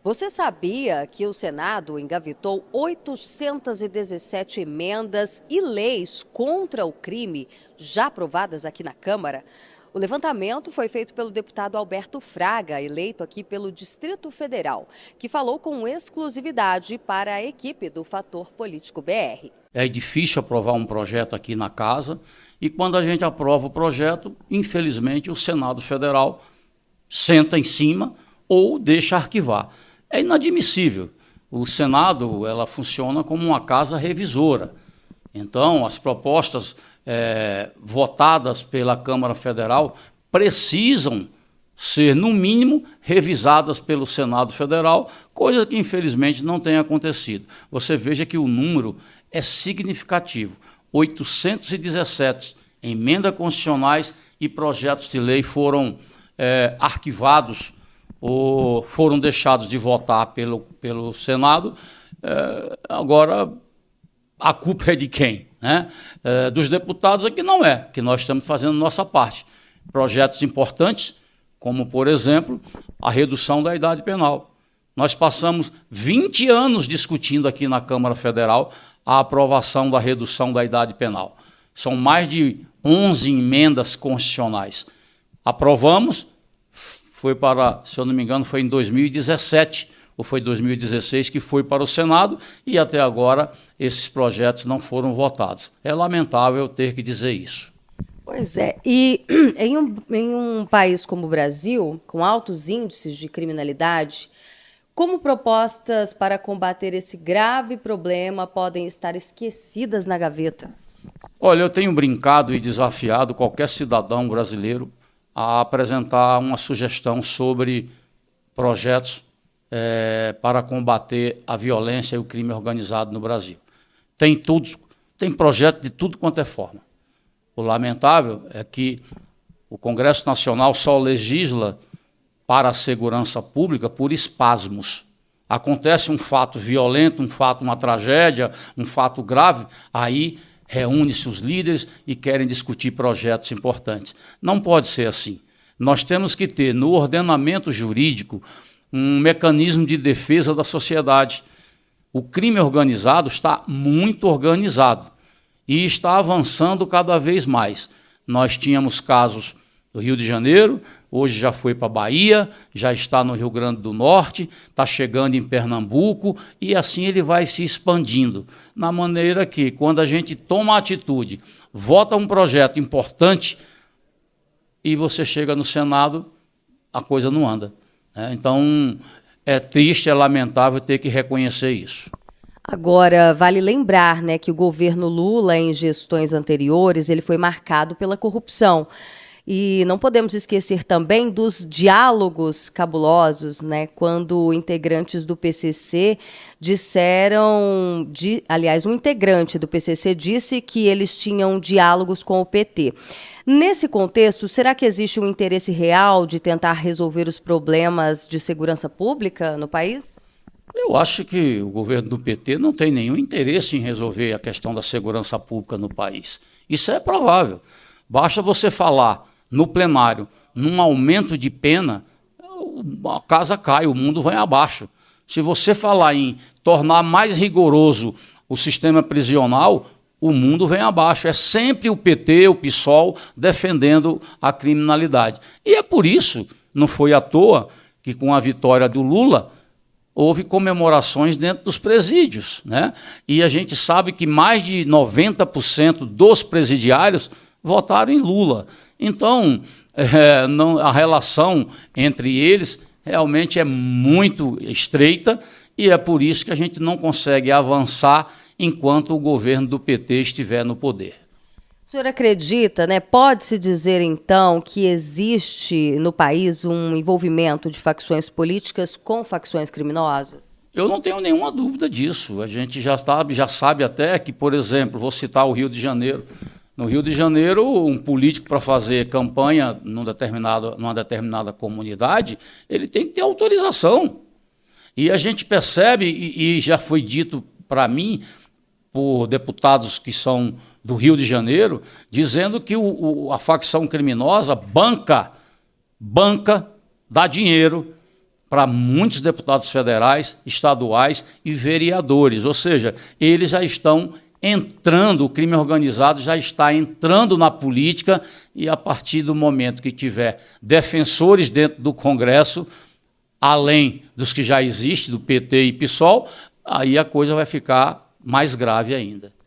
Você sabia que o Senado engavetou 817 emendas e leis contra o crime já aprovadas aqui na Câmara? O levantamento foi feito pelo deputado Alberto Fraga, eleito aqui pelo Distrito Federal, que falou com exclusividade para a equipe do Fator Político BR. É difícil aprovar um projeto aqui na casa e quando a gente aprova o projeto, infelizmente o Senado Federal senta em cima ou deixa arquivar. É inadmissível. O Senado, ela funciona como uma casa revisora. Então, as propostas votadas pela Câmara Federal precisam ser, no mínimo, revisadas pelo Senado Federal, coisa que, infelizmente, não tem acontecido. Você veja que o número é significativo. 817 emendas constitucionais e projetos de lei foram arquivados ou foram deixados de votar pelo Senado. Agora, a culpa é de quem? Né? Dos deputados aqui não é, que nós estamos fazendo nossa parte. Projetos importantes, como, por exemplo, a redução da idade penal. Nós passamos 20 anos discutindo aqui na Câmara Federal a aprovação da redução da idade penal. São mais de 11 emendas constitucionais. Aprovamos, foi para, se eu não me engano, foi em 2017 ou foi 2016 que foi para o Senado e até agora esses projetos não foram votados. É lamentável ter que dizer isso. Pois é, e em um país como o Brasil, com altos índices de criminalidade, como propostas para combater esse grave problema podem estar esquecidas na gaveta? Olha, eu tenho brincado e desafiado qualquer cidadão brasileiro a apresentar uma sugestão sobre projetos para combater a violência e o crime organizado no Brasil. Tem projeto de tudo quanto é forma. O lamentável é que o Congresso Nacional só legisla para a segurança pública por espasmos. Acontece um fato violento, uma tragédia, um fato grave, aí reúne-se os líderes e querem discutir projetos importantes. Não pode ser assim. Nós temos que ter no ordenamento jurídico um mecanismo de defesa da sociedade. O crime organizado está muito organizado e está avançando cada vez mais. Nós tínhamos casos do Rio de Janeiro, hoje já foi para a Bahia, já está no Rio Grande do Norte, está chegando em Pernambuco e assim ele vai se expandindo. Na maneira que, quando a gente toma atitude, vota um projeto importante e você chega no Senado, a coisa não anda. Então, é triste, é lamentável ter que reconhecer isso. Agora, vale lembrar, né, que o governo Lula, em gestões anteriores, ele foi marcado pela corrupção. E não podemos esquecer também dos diálogos cabulosos, né, quando integrantes do PCC disseram, aliás, um integrante do PCC disse que eles tinham diálogos com o PT. Nesse contexto, será que existe um interesse real de tentar resolver os problemas de segurança pública no país? Eu acho que o governo do PT não tem nenhum interesse em resolver a questão da segurança pública no país. Isso é provável. Basta você falar no plenário num aumento de pena, a casa cai, o mundo vai abaixo. Se você falar em tornar mais rigoroso o sistema prisional, o mundo vem abaixo. É sempre o PT, o PSOL, defendendo a criminalidade. E é por isso, não foi à toa, que com a vitória do Lula, houve comemorações dentro dos presídios, né? E a gente sabe que mais de 90% dos presidiários votaram em Lula. Então, a relação entre eles realmente é muito estreita e é por isso que a gente não consegue avançar enquanto o governo do PT estiver no poder. O senhor acredita, né? Pode-se dizer, então, que existe no país um envolvimento de facções políticas com facções criminosas? Eu não tenho nenhuma dúvida disso. A gente já sabe até que, por exemplo, vou citar o Rio de Janeiro. No Rio de Janeiro, um político para fazer campanha numa determinada comunidade, ele tem que ter autorização. E a gente percebe, e já foi dito para mim, por deputados que são do Rio de Janeiro, dizendo que a facção criminosa banca, dá dinheiro para muitos deputados federais, estaduais e vereadores. Ou seja, eles já estão entrando, o crime organizado já está entrando na política e a partir do momento que tiver defensores dentro do Congresso, além dos que já existem, do PT e PSOL, aí a coisa vai ficar mais grave ainda.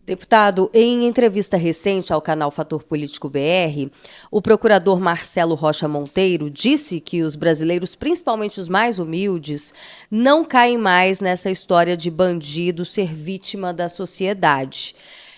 Deputado, em entrevista recente ao canal Fator Político BR, o procurador Marcelo Rocha Monteiro disse que os brasileiros, principalmente os mais humildes, não caem mais nessa história de bandido ser vítima da sociedade.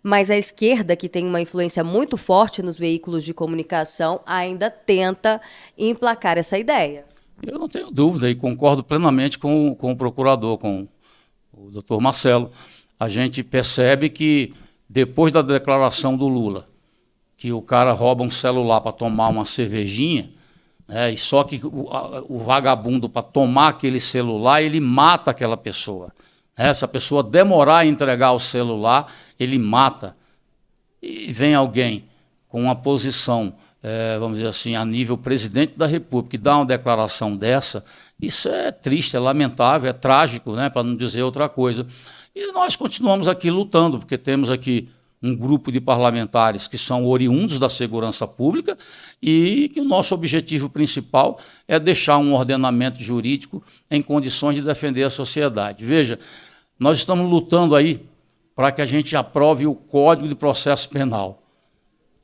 Mas a esquerda, que tem uma influência muito forte nos veículos de comunicação, ainda tenta emplacar essa ideia. Eu não tenho dúvida e concordo plenamente com o procurador, com o doutor Marcelo. A gente percebe que depois da declaração do Lula, que o cara rouba um celular para tomar uma cervejinha, né, e só que o vagabundo, para tomar aquele celular, ele mata aquela pessoa. Se a pessoa demorar a entregar o celular, ele mata. E vem alguém com uma posição, vamos dizer assim, a nível presidente da República, e dá uma declaração dessa, isso é triste, é lamentável, é trágico, né, para não dizer outra coisa. E nós continuamos aqui lutando, porque temos aqui um grupo de parlamentares que são oriundos da segurança pública e que o nosso objetivo principal é deixar um ordenamento jurídico em condições de defender a sociedade. Veja, nós estamos lutando aí para que a gente aprove o Código de Processo Penal.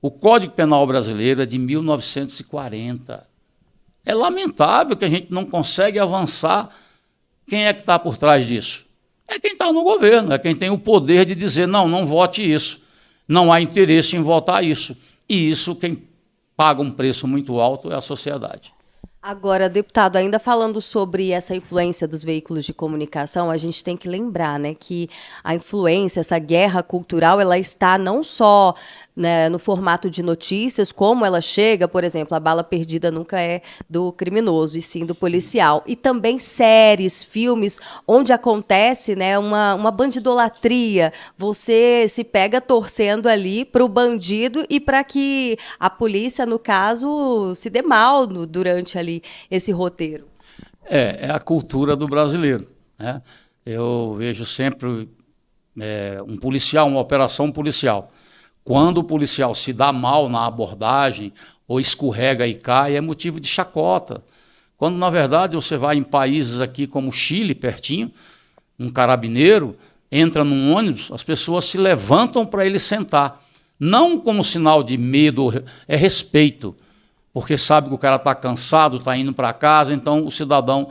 O Código Penal brasileiro é de 1940. É lamentável que a gente não consegue avançar. Quem é que está por trás disso? É quem está no governo, é quem tem o poder de dizer, não vote isso, não há interesse em votar isso. E isso, quem paga um preço muito alto é a sociedade. Agora, deputado, ainda falando sobre essa influência dos veículos de comunicação, a gente tem que lembrar, né, que a influência, essa guerra cultural, ela está não só, né, no formato de notícias, como ela chega, por exemplo, a bala perdida nunca é do criminoso, e sim do policial. E também séries, filmes, onde acontece, né, uma bandidolatria. Você se pega torcendo ali para o bandido e para que a polícia, no caso, se dê mal durante ali esse roteiro. É a cultura do brasileiro, né? Eu vejo sempre um policial, uma operação policial. Quando o policial se dá mal na abordagem ou escorrega e cai, é motivo de chacota. Quando, na verdade, você vai em países aqui como Chile, pertinho, um carabineiro entra num ônibus, as pessoas se levantam para ele sentar. Não como sinal de medo, é respeito, porque sabe que o cara está cansado, está indo para casa, então o cidadão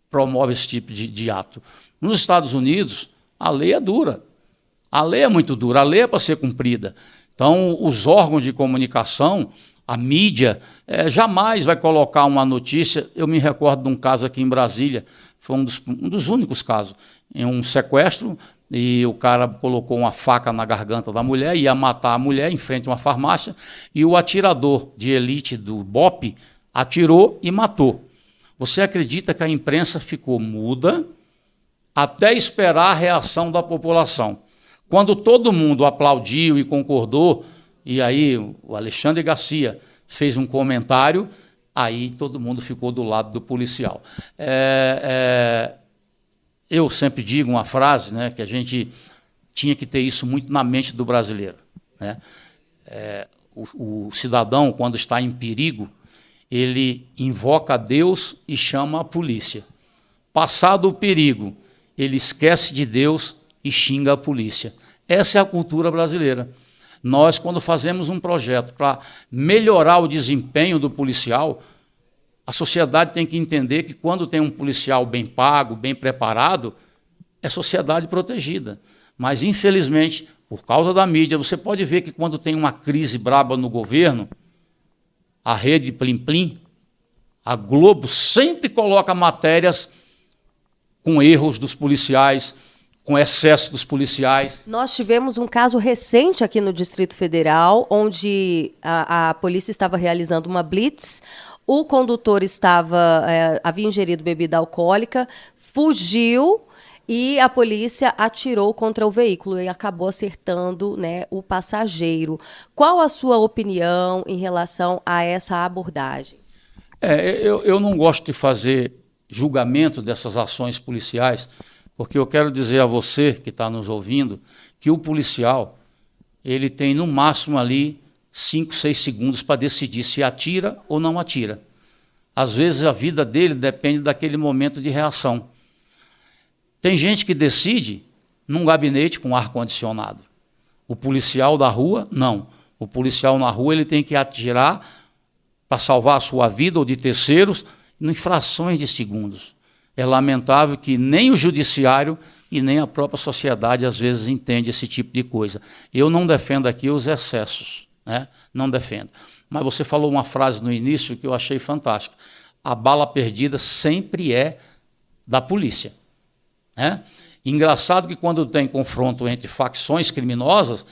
promove esse tipo de ato. Nos Estados Unidos, a lei é dura. A lei é muito dura, a lei é para ser cumprida. Então, os órgãos de comunicação, a mídia, jamais vai colocar uma notícia. Eu me recordo de um caso aqui em Brasília, foi um dos únicos casos, em um sequestro, e o cara colocou uma faca na garganta da mulher, ia matar a mulher em frente a uma farmácia, e o atirador de elite do BOPE atirou e matou. Você acredita que a imprensa ficou muda até esperar a reação da população? Quando todo mundo aplaudiu e concordou, e aí o Alexandre Garcia fez um comentário, aí todo mundo ficou do lado do policial. Eu sempre digo uma frase, né, que a gente tinha que ter isso muito na mente do brasileiro, né? O cidadão, quando está em perigo, ele invoca a Deus e chama a polícia. Passado o perigo, ele esquece de Deus e xinga a polícia. Essa é a cultura brasileira. Nós, quando fazemos um projeto para melhorar o desempenho do policial, a sociedade tem que entender que quando tem um policial bem pago, bem preparado, é sociedade protegida. Mas, infelizmente, por causa da mídia, você pode ver que quando tem uma crise braba no governo, a Rede Plim Plim, a Globo sempre coloca matérias com erros dos policiais, com excesso dos policiais. Nós tivemos um caso recente aqui no Distrito Federal, onde a polícia estava realizando uma blitz, o condutor havia ingerido bebida alcoólica, fugiu e a polícia atirou contra o veículo e acabou acertando, né, o passageiro. Qual a sua opinião em relação a essa abordagem? Eu não gosto de fazer julgamento dessas ações policiais, porque eu quero dizer a você que está nos ouvindo que o policial ele tem no máximo ali 5, 6 segundos para decidir se atira ou não atira. Às vezes a vida dele depende daquele momento de reação. Tem gente que decide num gabinete com ar-condicionado. O policial da rua, não. O policial na rua ele tem que atirar para salvar a sua vida ou de terceiros em frações de segundos. É lamentável que nem o judiciário e nem a própria sociedade às vezes entende esse tipo de coisa. Eu não defendo aqui os excessos, né? Não defendo. Mas você falou uma frase no início que eu achei fantástica. A bala perdida sempre é da polícia, né? Engraçado que quando tem confronto entre facções criminosas,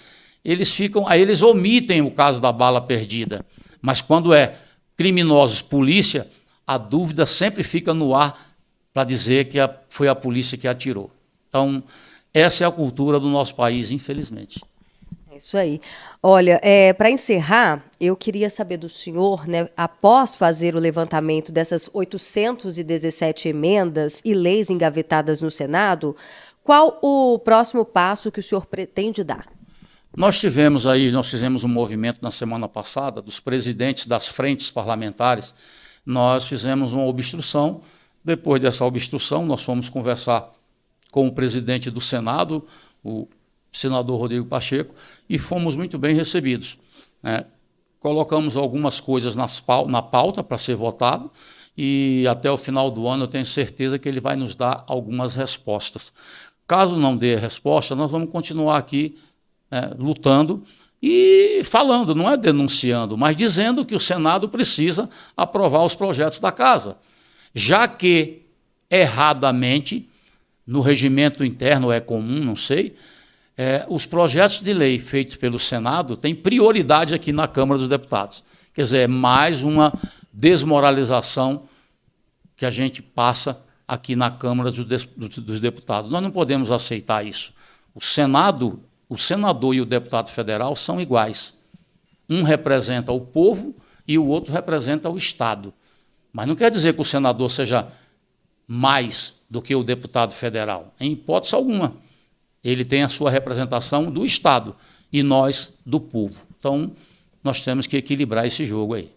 aí eles omitem o caso da bala perdida. Mas quando é criminosos, polícia, a dúvida sempre fica no ar para dizer que foi a polícia que atirou. Então, essa é a cultura do nosso país, infelizmente. É isso aí. Olha, para encerrar, eu queria saber do senhor, né, após fazer o levantamento dessas 817 emendas e leis engavetadas no Senado, qual o próximo passo que o senhor pretende dar? Nós fizemos um movimento na semana passada dos presidentes das frentes parlamentares. Nós fizemos uma obstrução. Depois dessa obstrução, nós fomos conversar com o presidente do Senado, o senador Rodrigo Pacheco, e fomos muito bem recebidos, né? Colocamos algumas coisas na pauta para ser votado e até o final do ano eu tenho certeza que ele vai nos dar algumas respostas. Caso não dê resposta, nós vamos continuar aqui lutando e falando, não é denunciando, mas dizendo que o Senado precisa aprovar os projetos da Casa, já que, erradamente, no regimento interno é comum, não sei, os projetos de lei feitos pelo Senado têm prioridade aqui na Câmara dos Deputados. Quer dizer, é mais uma desmoralização que a gente passa aqui na Câmara dos Deputados. Nós não podemos aceitar isso. O senador e o deputado federal são iguais. Um representa o povo e o outro representa o Estado. Mas não quer dizer que o senador seja mais do que o deputado federal. Em hipótese alguma. Ele tem a sua representação do Estado e nós do povo. Então, nós temos que equilibrar esse jogo aí.